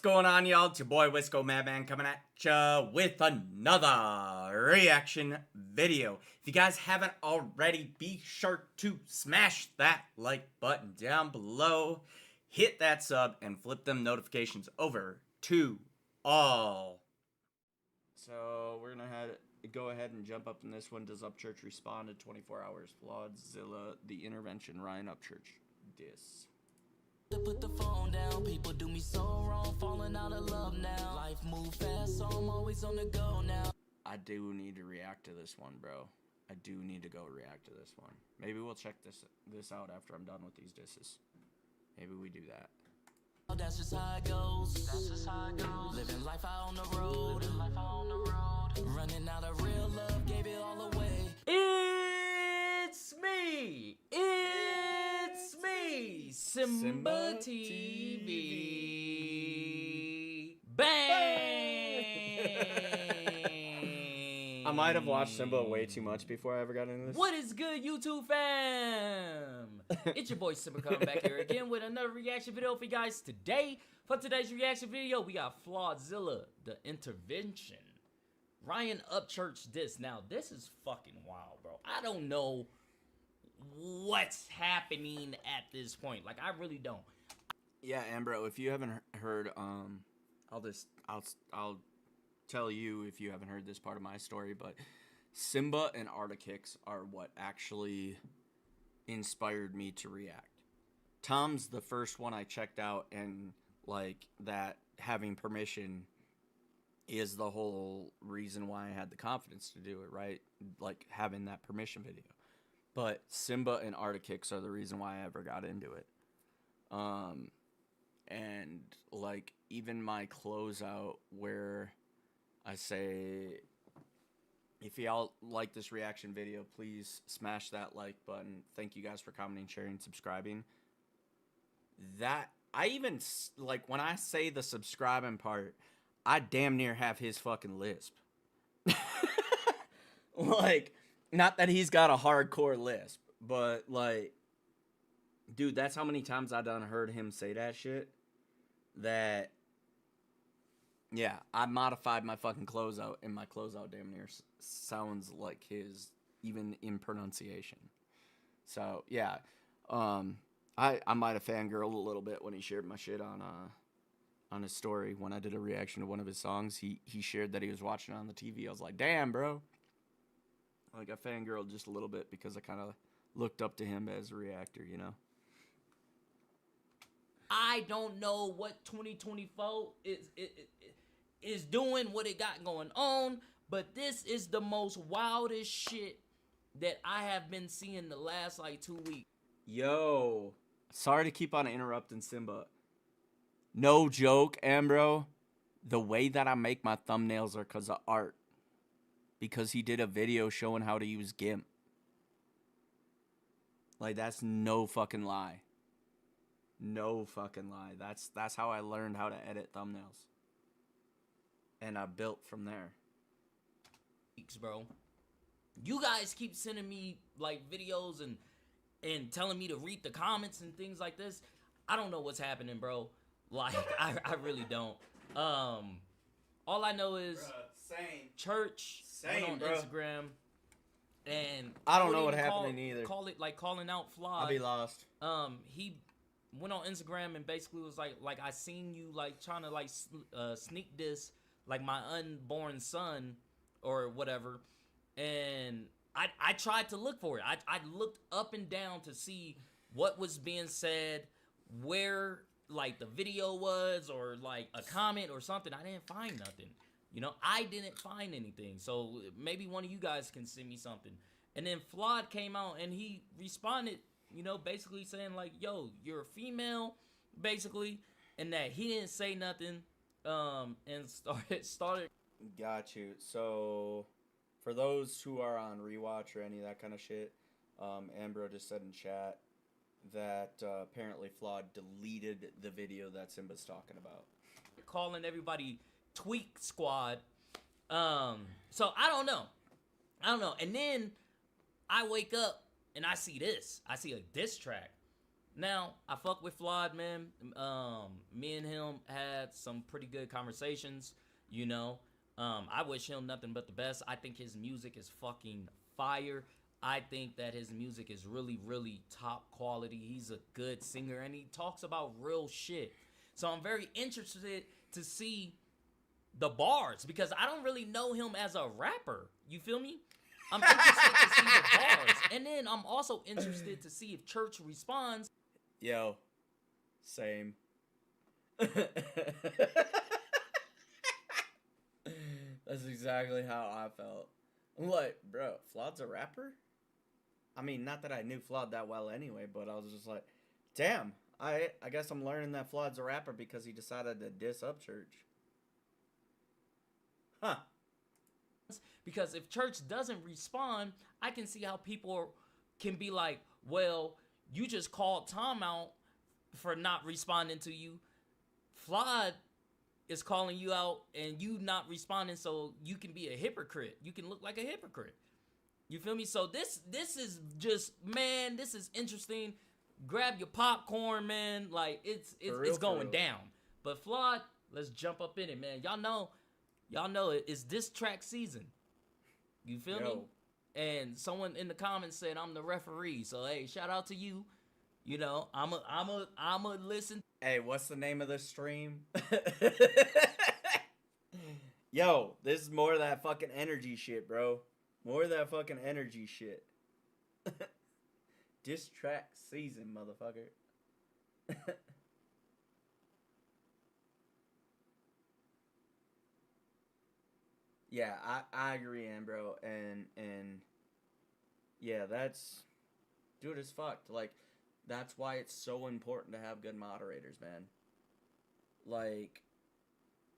going on, y'all? It's your boy Wisco Madman coming at ya with another reaction video. If you guys haven't already, be sure to smash that like button down below, hit that sub, and flip them notifications over to all. So we're gonna go ahead and jump up in this one. Does Upchurch respond in 24 hours? Flawdzilla, the intervention, Ryan Upchurch, diss. To put the phone down, people do me so wrong, falling out of love now. Life move fast, so I'm always on the go now. I do need to react to this one, bro. I do need to go react to this one. Maybe we'll check this out after I'm done with these disses. Maybe we do that. That's just how it goes. That's just how it goes. Living life out on the road. Running out of real love, gave it all away. It's me. It's me. SimbaTV. Bang! I might have watched Simba way too much before I ever got into this. What is good, YouTube fam? It's your boy Simba coming back here again with another reaction video for you guys today. For today's reaction video, we got Flawdzilla, the intervention. Ryan Upchurch diss. Now, this is fucking wild, bro. I don't know what's happening at this point. Like, I really don't. Yeah, and bro, if you haven't heard, I'll tell you if you haven't heard this part of my story, but Simba and Arctics are what actually inspired me to react. Tom's the first one I checked out, and like that having permission is the whole reason why I had the confidence to do it, right? Like having that permission video. But Simba and Arctics are the reason why I ever got into it. And like even my closeout where I say, if y'all like this reaction video, please smash that like button. Thank you guys for commenting, sharing, subscribing. That I even like when I say the subscribing part, I damn near have his fucking lisp. Like, not that he's got a hardcore lisp, but like, dude, that's how many times I done heard him say that shit. That, yeah, I modified my fucking closeout, and my closeout damn near sounds like his, even in pronunciation. So, yeah, I might have fangirled a little bit when he shared my shit on his story. When I did a reaction to one of his songs, he shared that he was watching it on the TV. I was like, damn, bro. Like, I fangirled just a little bit because I kind of looked up to him as a reactor, you know? I don't know what 2024 is doing, what it got going on, but this is the most wildest shit that I have been seeing the last like 2 weeks. Yo, sorry to keep on interrupting Simba. No joke, Ambro. The way that I make my thumbnails are because of art. Because he did a video showing how to use GIMP. Like, that's no fucking lie. No fucking lie. That's how I learned how to edit thumbnails. And I built from there. Bro, you guys keep sending me like videos and telling me to read the comments and things like this. I don't know what's happening, bro. Like, I really don't. All I know is same. Church went on Instagram, and I don't know what happened either. Calling out Flawd. I'll be lost. He went on Instagram and basically was like I seen you like trying to like sneak this like my unborn son or whatever, and I tried to look for it. I looked up and down to see what was being said, where like the video was, or like a comment or something. I didn't find nothing. You know, I didn't find anything. So maybe one of you guys can send me something. And then Flawd came out and he responded, you know, basically saying like, yo, you're a female, basically, and that he didn't say nothing, and started. Got you. So, for those who are on rewatch or any of that kind of shit, Ambro just said in chat that apparently Flawd deleted the video that Simba's talking about. Calling everybody Tweak Squad. So I don't know. And then I wake up and I see this. I see a diss track. Now, I fuck with Flawed, man. Me and him had some pretty good conversations, you know. I wish him nothing but the best. I think his music is fucking fire. I think that his music is really, really top quality. He's a good singer and he talks about real shit. So I'm very interested to see the bars because I don't really know him as a rapper. You feel me? I'm interested to see the bars. And then I'm also interested to see if Church responds. Yo, same. That's exactly how I felt. I'm like, bro, Flawd's a rapper? I mean, not that I knew Flawd that well anyway, but I was just like, damn, I guess I'm learning that Flawd's a rapper because he decided to diss Upchurch. Huh. Because if Church doesn't respond, I can see how people can be like, well, you just called Tom out for not responding to you. Flawd is calling you out and you not responding, so you can be a hypocrite. You can look like a hypocrite. You feel me? So this is just, man, this is interesting. Grab your popcorn, man. Like it's going down. But Flawd, let's jump up in it, man. Y'all know it. It's diss track season. You feel me? And someone in the comments said I'm the referee. So hey, shout out to you. You know, I'm a listen. Hey, what's the name of the stream? Yo, this is more of that fucking energy shit, bro. More of that fucking energy shit. Diss track season, motherfucker. Yeah, I agree, bro. And yeah, that's, dude, it's fucked. Like, that's why it's so important to have good moderators, man. Like,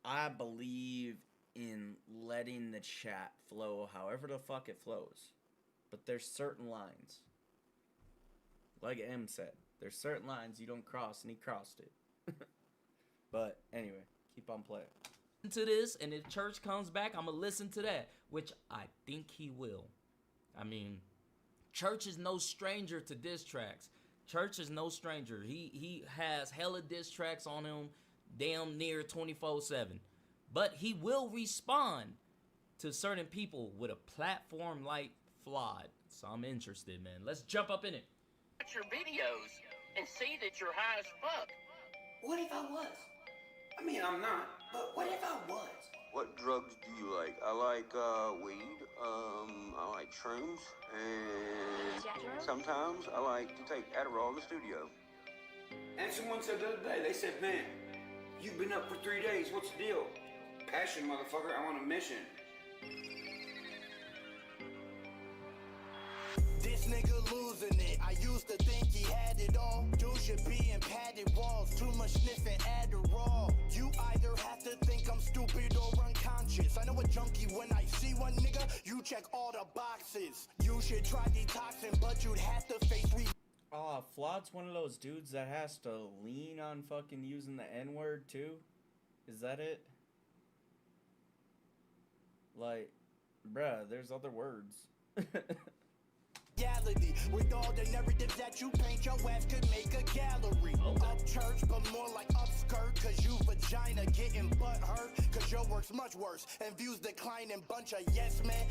I believe in letting the chat flow however the fuck it flows. But there's certain lines. Like M said, there's certain lines you don't cross, and he crossed it. But anyway, keep on playing. To this, and if Church comes back, I'm gonna listen to that, which I think he will. I mean, Church is no stranger to diss tracks. Church is no stranger. He has hella diss tracks on him damn near 24/7. But he will respond to certain people with a platform like Flawd. So I'm interested, man. Let's jump up in it. Watch your videos and see that you're high as fuck. What if I was? I mean, I'm not, but what if I was? What drugs do you like? I like weed, I like shrooms, and sometimes I like to take Adderall in the studio. And someone said the other day, they said, man, you've been up for 3 days, what's the deal? Passion, motherfucker, I'm on a mission. This nigga losing it. I used to think he had it all. Dude should be in padded walls. Too much sniffing Adderall. You either have to think I'm stupid or unconscious. I know a junkie when I see one nigga. You check all the boxes. You should try detoxing, but you'd have to face Flawd's one of those dudes that has to lean on fucking using the N-word too? Is that it? Like, bruh, there's other words. reality. With all the narratives that you paint, your ass could make a gallery. Upchurch, but more like upskirt, cause you vagina getting butt hurt, cause your work's much worse, and views declining, bunch of yes man.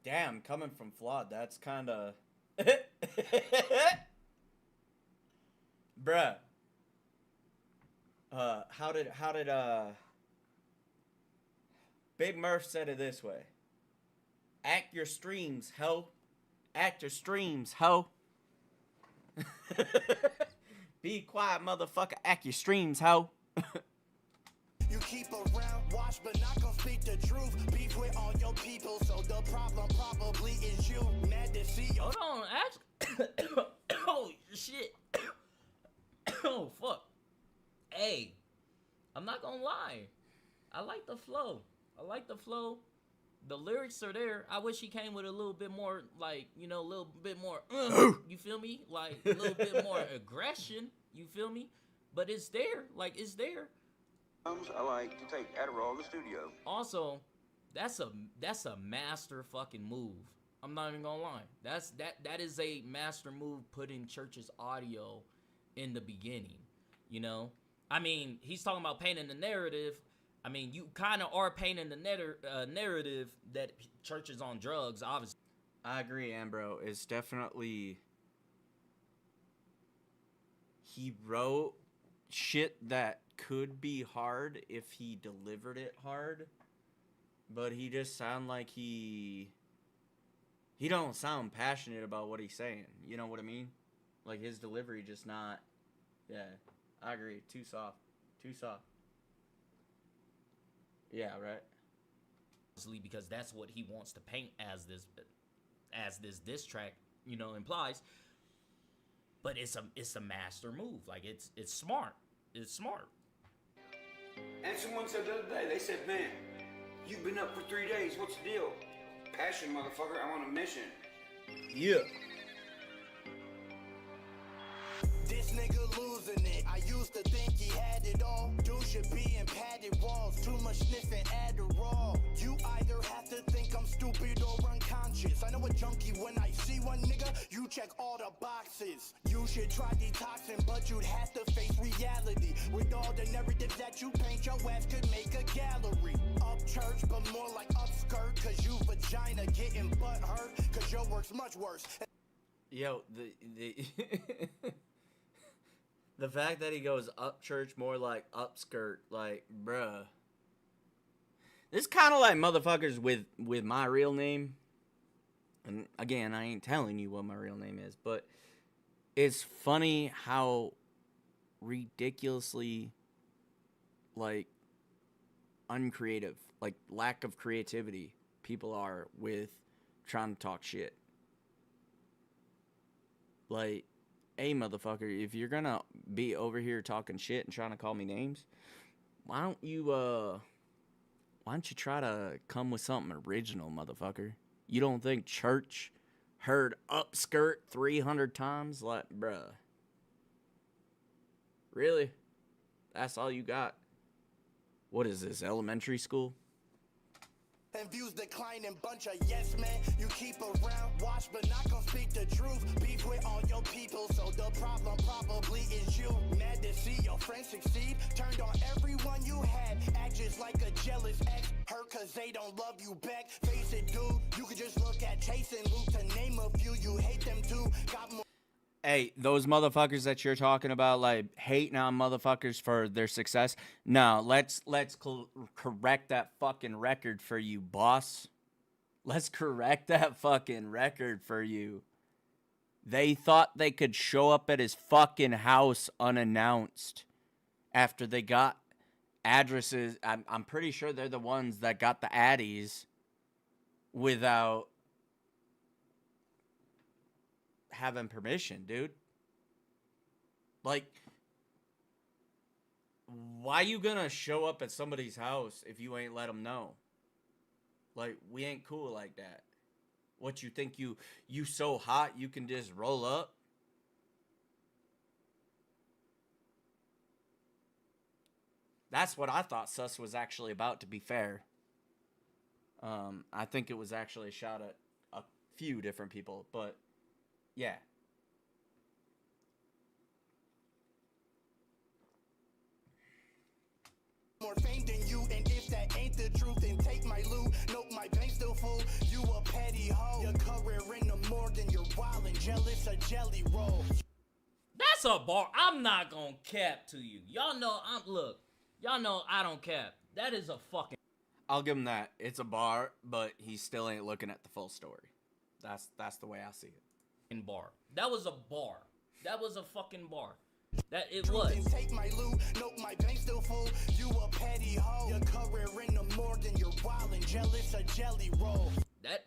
Damn, coming from Flawd, that's kinda... Bruh. How did, Big Murph said it this way. Act your streams, ho. Act your streams, ho. Be quiet, motherfucker. Act your streams, ho. You keep around, watch, but not gonna speak the truth. Beef with all your people, so the problem probably is you. Mad to see you. Hold on, actually. Oh, shit. Oh, fuck. Hey, I'm not gonna lie. I like the flow. The lyrics are there. I wish he came with a little bit more, like, you know, a little bit more, you feel me? Like, a little bit more aggression, you feel me? But it's there. Like, it's there. I like to take Adderall in the studio. Also, that's a master fucking move. I'm not even gonna lie. That is a master move, putting Church's audio in the beginning. You know, I mean, he's talking about painting the narrative. I mean, you kind of are painting the narrative that Church is on drugs, obviously. I agree, Ambro. It's definitely... He wrote shit that could be hard if he delivered it hard. But he just sound like he don't sound passionate about what he's saying. You know what I mean? Like, his delivery just not... Yeah, I agree. Too soft. Too soft. Yeah, right? Because that's what he wants to paint as this diss track, you know, implies. But it's a master move. Like, it's smart. It's smart. And someone said the other day, they said, man, you've been up for 3 days, what's the deal? Passion, motherfucker, I'm on a mission. Yeah. This nigga losing it. I used to think he had it all. Dude should be in padded walls. Too much sniffing Adderall. You either have to think I'm stupid or unconscious. I know a junkie when I see one nigga. You check all the boxes. You should try detoxing, but you'd have to face reality. With all the narratives that you paint, your ass could make a gallery. Upchurch, but more like upskirt. Cause you vagina getting butt hurt. Cause your work's much worse. Yo, the the fact that he goes Upchurch more like upskirt, like, bruh. This kind of like motherfuckers with my real name. And again, I ain't telling you what my real name is, but it's funny how ridiculously, like, uncreative, like, lack of creativity people are with trying to talk shit. Like, hey, motherfucker, if you're gonna be over here talking shit and trying to call me names, why don't you try to come with something original, motherfucker? You don't think Church heard upskirt 300 times? Like, bruh. Really? That's all you got? What is this, elementary school? And views declining, bunch of yes men you keep around, watch but not gonna speak the truth. Beef with all your people, so the problem probably is you. Mad to see your friends succeed, turned on everyone you had. Act just like a jealous ex, hurt cause they don't love you back. Face it, dude, you could just look at Chase and Luke to name a few. You hate them too, got more. Hey, those motherfuckers that you're talking about, like, hating on motherfuckers for their success. No, let's correct that fucking record for you, boss. Let's correct that fucking record for you. They thought they could show up at his fucking house unannounced after they got addresses. I'm pretty sure they're the ones that got the addies without having permission, dude. Like, why you gonna show up at somebody's house if you ain't let them know? Like, we ain't cool like that. What, you think you so hot you can just roll up? That's what I thought Sus was actually about, to be fair. I think it was actually a shot at a few different people, but yeah. More fame than you, and if that ain't the truth, then take my loot. Nope, my bank's still full. You a petty hoe. Your career in the morgue, and you're wild and jealous, a jelly roll. That's a bar. I'm not gonna cap to you. Y'all know y'all know I don't cap. That is a fucking... I'll give him that. It's a bar, but he still ain't looking at the full story. That's the way I see it. bar. That was a bar. That was a fucking bar. That it was. Take my loot. Nope, my bank's still full. You a petty hoe. Your career in the morgue, and you're wild and jealous, a jelly roll.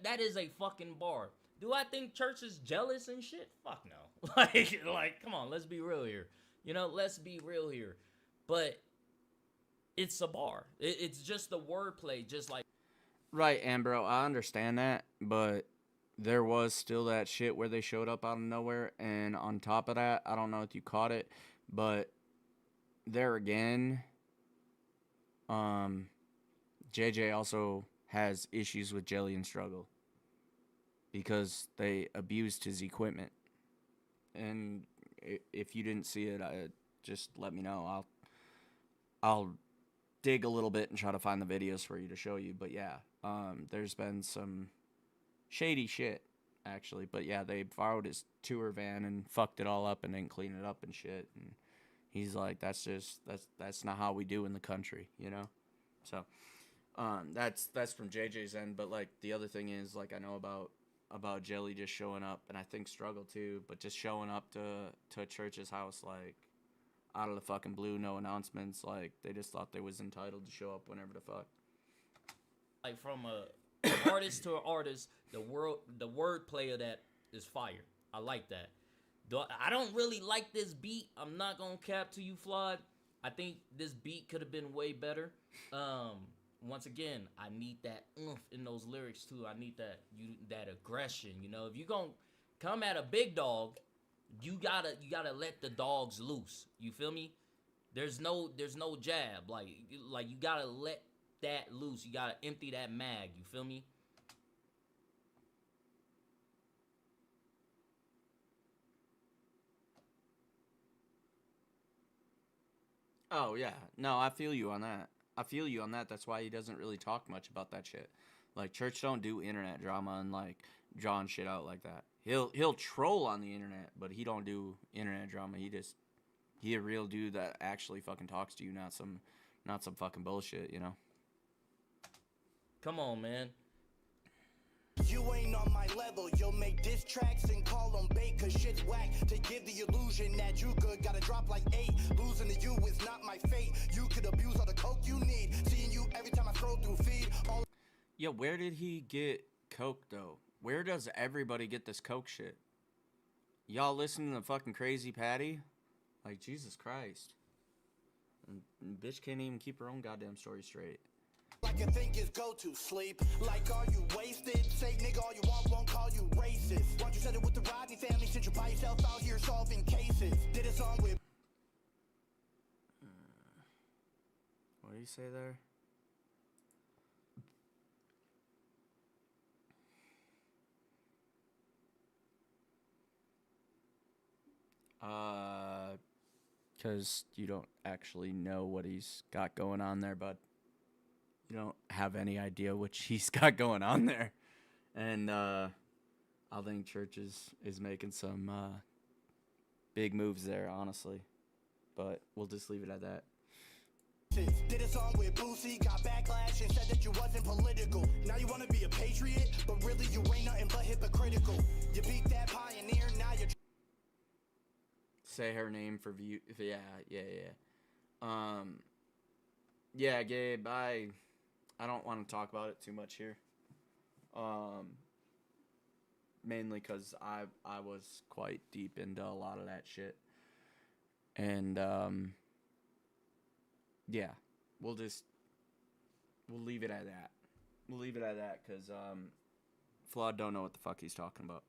That is a fucking bar. Do I think Church is jealous and shit? Fuck no. like, come on, let's be real here. You know, let's be real here. But it's a bar. It's just the wordplay, just like... Right, Ambro, I understand that, but there was still that shit where they showed up out of nowhere, and on top of that, I don't know if you caught it, but there again, JJ also has issues with Jelly and Struggle. because they abused his equipment. And if you didn't see it, just let me know. I'll dig a little bit and try to find the videos for you to show you. But yeah, there's been some shady shit, actually. But yeah, they borrowed his tour van and fucked it all up and didn't clean it up and shit. And he's like, that's not how we do in the country, you know? So that's from JJ's end. But like the other thing is, like, I know about Jelly just showing up, and I think Struggle too, but just showing up to Church's house, like, out of the fucking blue, no announcements. Like, they just thought they was entitled to show up whenever the fuck. Like, from a artist to an artist, the wordplay of that is fire. I like that. I don't really like this beat. I'm not gonna cap to you, Flawd. I think this beat could have been way better. Once again, I need that oomph in those lyrics too. I need that aggression. You know, if you gonna come at a big dog, you gotta let the dogs loose. You feel me? There's no jab. Like you gotta let that loose. You gotta empty that mag. You feel me? Oh yeah, no, I feel you on that. That's why he doesn't really talk much about that shit. Like, Church don't do internet drama and like drawing shit out like that. He'll troll on the internet, but he don't do internet drama. He a real dude that actually fucking talks to you, not some fucking bullshit, you know. Come on, man. You ain't on my level, you'll make diss tracks and call them bait, cause shit's whack. To give the illusion that you good, gotta drop like 8. Losing to you is not my fate. You could abuse all the coke you need. Seeing you every time I scroll through feed. Yeah, where did he get coke, though? Where does everybody get this coke shit? Y'all listen to the fucking Crazy Patty? Like, Jesus Christ. And bitch can't even keep her own goddamn story straight. Like you think is go to sleep. Like, are you wasted? Say nigga all you want, won't call you racist. Once you said it with the Rodney family, since you're by yourself out here solving cases. Did a song with What do you say there? Because you don't actually know what he's got going on there, bud. You don't have any idea what he's got going on there. And I think Church is making some big moves there, honestly. But we'll just leave it at that. did a song with Boosie, got backlash and said that you wasn't political. Now you wanna be a patriot, but really you ain't nothing but hypocritical. You beat that pioneer, now you're Say her name for view. Yeah. Yeah, Gabe, I don't want to talk about it too much here. Mainly because I was quite deep into a lot of that shit. And, yeah, we'll leave it at that. We'll leave it at that because, Flawd don't know what the fuck he's talking about.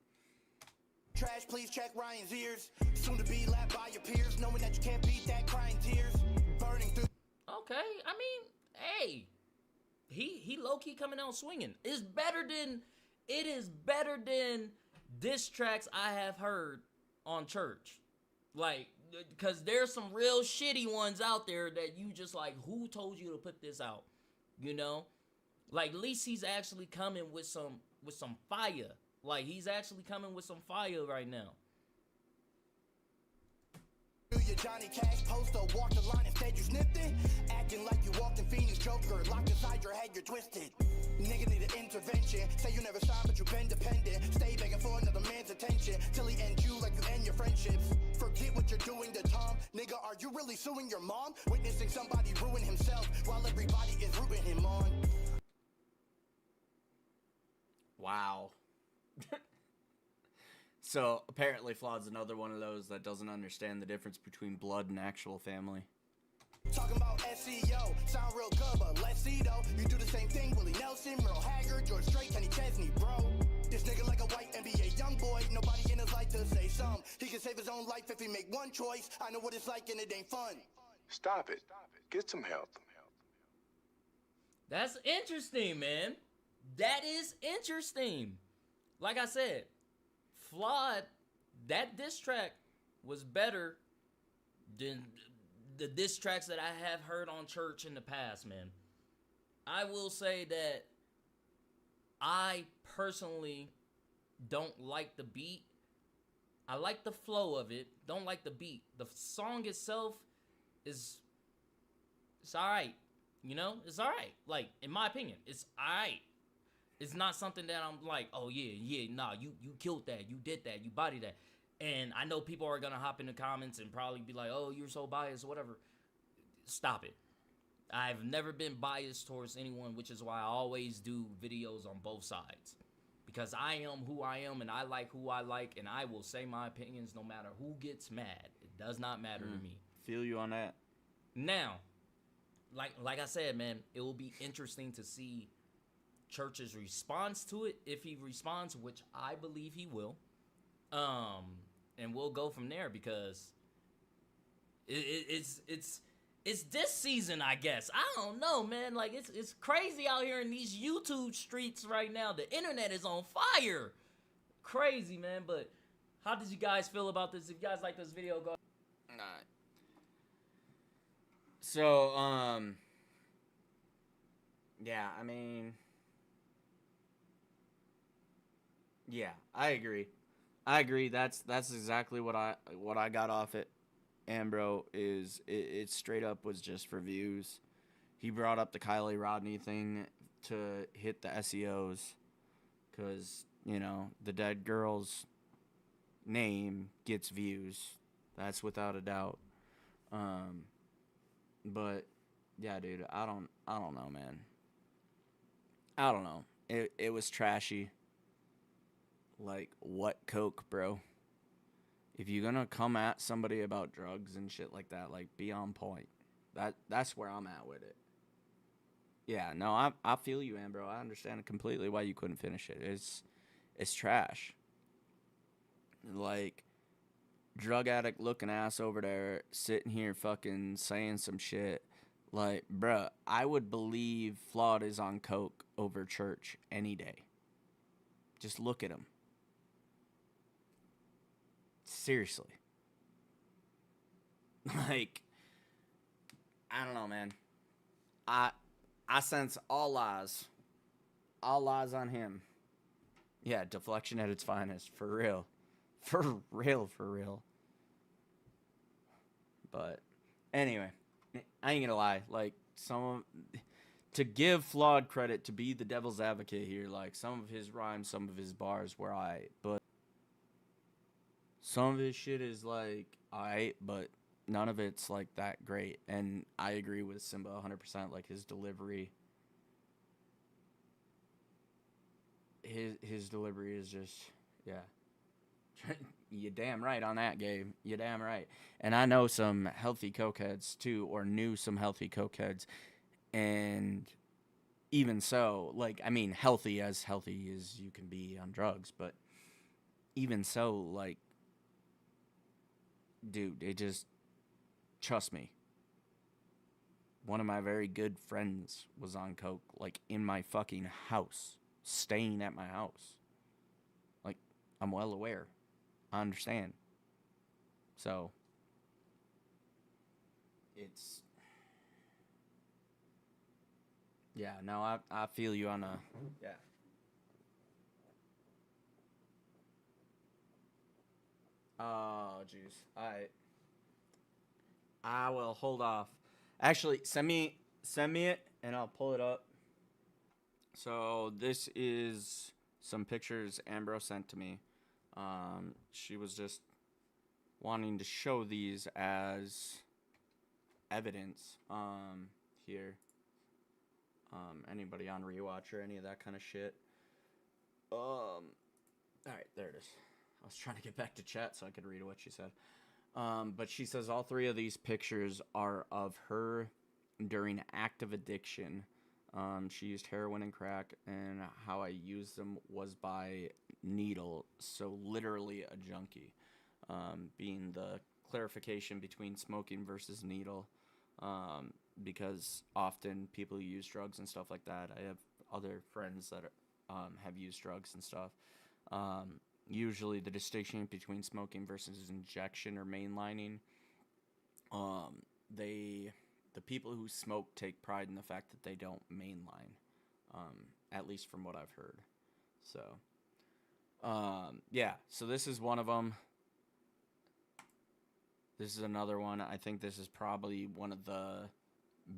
trash, please check Ryan's ears. Soon to be lapped by your peers, knowing that you can't beat that crying tears. Burning through. Okay, I mean, hey, he low key coming out swinging. It is better than diss tracks I have heard on Church. Like, because there's some real shitty ones out there that you just like, who told you to put this out? You know, like at least he's actually coming with some fire. Like, he's actually coming with some fire right now. Your Johnny Cash poster, walk the line, instead you sniffed it. Acting like you walked in Phoenix Joker, locked inside your head, you're twisted. Nigga need an intervention. Say you never signed, but you been dependent. Stay begging for another man's attention till he end you like you end your friendships. Forget what you're doing to Tom. Nigga, are you really suing your mom? Witnessing somebody ruin himself while everybody is rooting him on. Wow. So, apparently Flawd's another one of those that doesn't understand the difference between blood and actual family. Talking about SEO, sound real good, but let's see though. You do the same thing, Willie Nelson, Merle Haggard, George Strait, Kenny Chesney, bro. This nigga like a white NBA young boy, nobody in his life to say some. He can save his own life if he make one choice. I know what it's like and it ain't fun. Stop it. Get some help. That's interesting, man. That is interesting. like I said, Flawed, that diss track was better than the diss tracks that I have heard on Church in the past, man. I will say that I personally don't like the beat. I like the flow of it, don't like the beat. The song itself is, it's alright. You know, it's alright. Like, in my opinion, it's alright. It's not something that I'm like, oh yeah, nah, you killed that, you did that, you bodied that. And I know people are gonna hop in the comments and probably be like, oh, you're so biased or whatever. Stop it. I've never been biased towards anyone, which is why I always do videos on both sides. Because I am who I am and I like who I like, and I will say my opinions no matter who gets mad. It does not matter to me. Feel you on that. Now, like I said, man, it will be interesting to see Church's response to it, if he responds, which I believe he will. And we'll go from there, because it's this season, I guess. I don't know, man. Like, it's crazy out here in these YouTube streets right now. The internet is on fire. Crazy, man. But how did you guys feel about this? If you guys like this video, go. Alright. So, yeah, I mean, yeah, I agree. That's exactly what I got off it. Ambro is it straight up was just for views. He brought up the Kylie Rodney thing to hit the SEOs, because, you know, the dead girl's name gets views. That's without a doubt. But yeah, dude, I don't know, man. I don't know. It was trashy. Like, what coke, bro? If you're gonna come at somebody about drugs and shit like that, like, be on point. That's where I'm at with it. Yeah, no, I feel you, Ambro. I understand completely why you couldn't finish it. It's trash. Like, drug addict looking ass over there sitting here fucking saying some shit. Like, bruh, I would believe Flawed is on coke over Church any day. Just look at him. Seriously. Like, I don't know, man. I sense all lies. All lies on him. Yeah, deflection at its finest. For real. For real. But, anyway. I ain't gonna lie. Like, to give Flawed credit to be the devil's advocate here, like, some of his rhymes, some of his bars were aight, but some of his shit is, like, aight, but none of it's, like, that great. And I agree with Simba 100%. Like, his delivery, his delivery is just, yeah. You're damn right on that, Gabe. You're damn right. And I know some healthy cokeheads, too, or knew some healthy cokeheads. And even so, like, I mean, healthy as you can be on drugs. But even so, like, dude, it just, trust me. One of my very good friends was on coke, like, in my fucking house. Staying at my house. Like, I'm well aware. I understand. So, it's, yeah, no, I feel you on a, yeah. Oh, jeez. Alright. I will hold off. Actually, send me it, and I'll pull it up. So, this is some pictures Ambrose sent to me. She was just wanting to show these as evidence, here. Anybody on Rewatch or any of that kind of shit. Alright, there it is. I was trying to get back to chat so I could read what she said. But she says all three of these pictures are of her during active addiction. She used heroin and crack, and how I used them was by needle, so literally a junkie, being the clarification between smoking versus needle, because often people use drugs and stuff like that. I have other friends that have used drugs and stuff. Usually the distinction between smoking versus injection or mainlining, the people who smoke take pride in the fact that they don't mainline, at least from what I've heard. So, yeah, so this is one of them. This is another one. I think this is probably one of the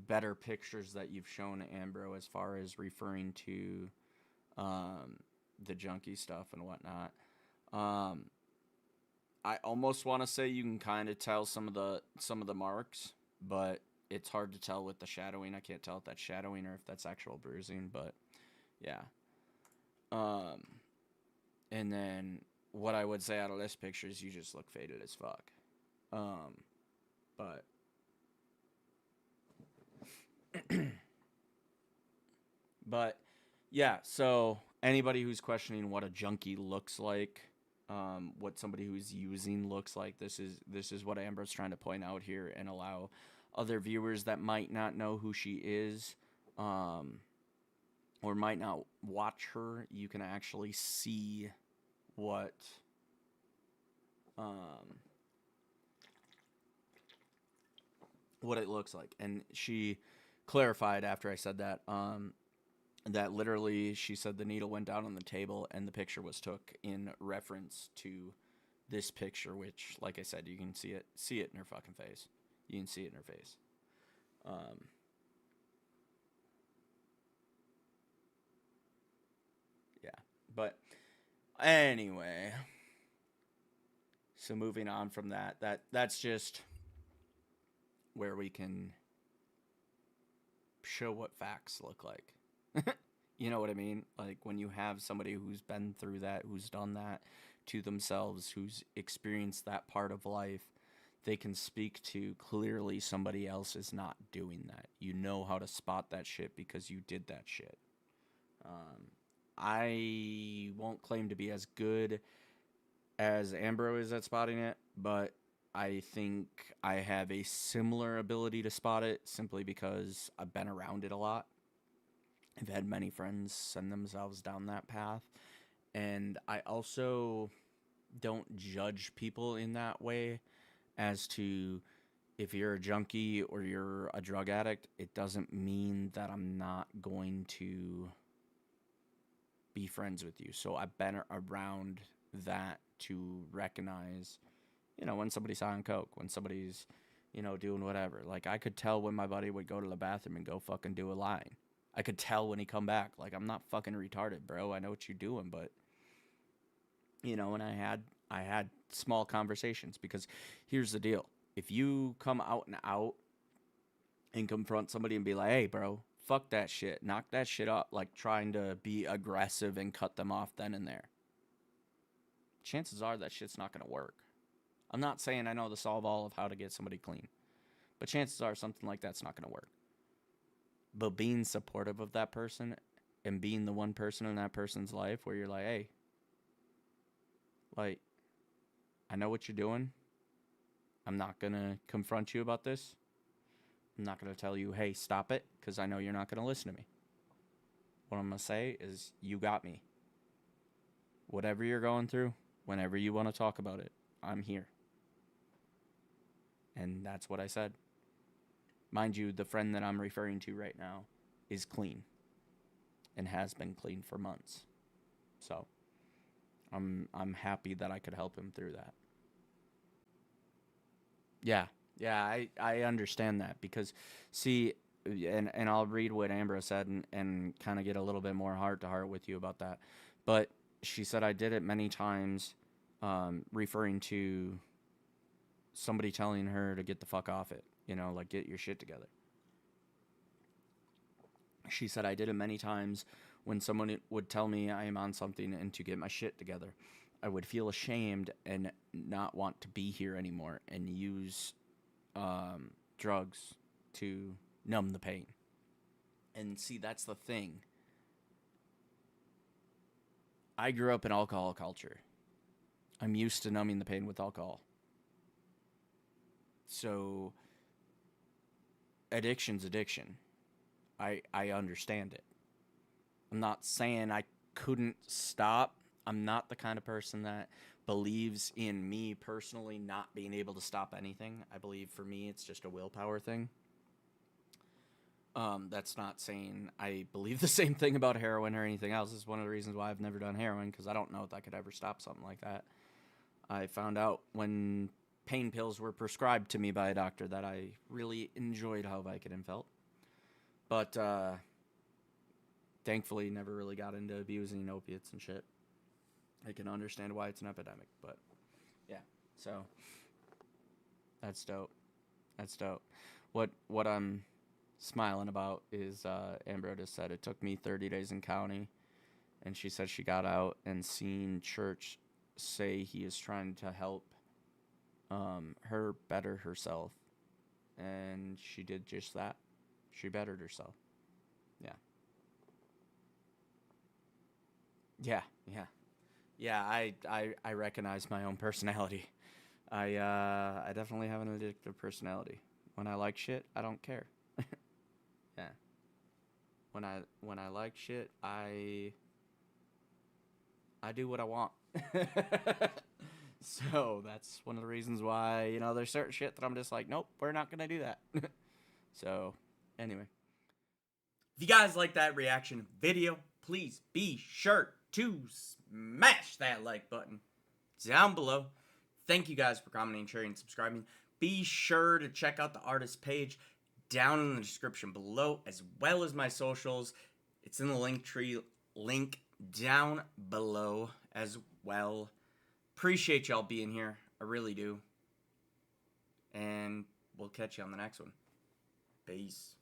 better pictures that you've shown, Ambro, as far as referring to the junkie stuff and whatnot. I almost want to say you can kind of tell some of the marks, but it's hard to tell with the shadowing. I can't tell if that's shadowing or if that's actual bruising, but yeah. And then what I would say out of this picture is you just look faded as fuck. But but yeah, so anybody who's questioning what a junkie looks like, what somebody who's using looks like, this is what Amber's trying to point out here and allow other viewers that might not know who she is, or might not watch her, you can actually see what it looks like. And she clarified after I said that, that literally she said the needle went down on the table and the picture was took in reference to this picture, which, like I said, you can see it in her fucking face. You can see it in her face. Yeah, but anyway, so moving on from that's just where we can show what facts look like. You know what I mean? Like, when you have somebody who's been through that, who's done that to themselves, who's experienced that part of life, they can speak to clearly somebody else is not doing that. You know how to spot that shit because you did that shit. I won't claim to be as good as Ambro is at spotting it, but I think I have a similar ability to spot it simply because I've been around it a lot. I've had many friends send themselves down that path, and I also don't judge people in that way as to if you're a junkie or you're a drug addict. It doesn't mean that I'm not going to be friends with you. So I've been around that to recognize, when somebody's on coke, when somebody's, doing whatever. Like, I could tell when my buddy would go to the bathroom and go fucking do a line. I could tell when he come back. Like, I'm not fucking retarded, bro. I know what you're doing, but and I had small conversations, because here's the deal. If you come out and out and confront somebody and be like, hey, bro, fuck that shit, knock that shit up, like trying to be aggressive and cut them off then and there, chances are that shit's not going to work. I'm not saying I know the solve all of how to get somebody clean, but chances are something like that's not going to work. But being supportive of that person and being the one person in that person's life where you're like, hey, like, I know what you're doing. I'm not going to confront you about this. I'm not going to tell you, hey, stop it, because I know you're not going to listen to me. What I'm going to say is, you got me. Whatever you're going through, whenever you want to talk about it, I'm here. And that's what I said. Mind you, the friend that I'm referring to right now is clean and has been clean for months. So I'm happy that I could help him through that. Yeah, I understand that, because, see, and I'll read what Ambra said and kind of get a little bit more heart-to-heart with you about that. But she said, I did it many times, referring to somebody telling her to get the fuck off it. Like, get your shit together. She said, I did it many times when someone would tell me I am on something and to get my shit together. I would feel ashamed and not want to be here anymore and use drugs to numb the pain. And see, that's the thing. I grew up in alcohol culture. I'm used to numbing the pain with alcohol. So addiction's addiction. I understand it. I'm not saying I couldn't stop. I'm not the kind of person that believes in me personally not being able to stop anything. I believe for me it's just a willpower thing. That's not saying I believe the same thing about heroin or anything else. It's one of the reasons why I've never done heroin, because I don't know if I could ever stop something like that. I found out when pain pills were prescribed to me by a doctor that I really enjoyed how Vicodin felt. But thankfully never really got into abusing opiates and shit. I can understand why it's an epidemic, but yeah. So that's dope. That's dope. What I'm smiling about is Amber just said it took me 30 days in county, and she said she got out and seen Church say he is trying to help her better herself, and she did just that. She bettered herself. Yeah, I recognize my own personality. I definitely have an addictive personality. When I like shit, I don't care. Yeah. When I like shit, I do what I want. So that's one of the reasons why, you know, there's certain shit that I'm just like, nope, we're not gonna do that. So anyway, if you guys like that reaction video, please be sure to smash that like button down below. Thank you guys for commenting, sharing, and subscribing. Be sure to check out the artist page down in the description below, as well as my socials. It's in the Linktree link down below as well. Appreciate y'all being here. I really do. And we'll catch you on the next one. Peace.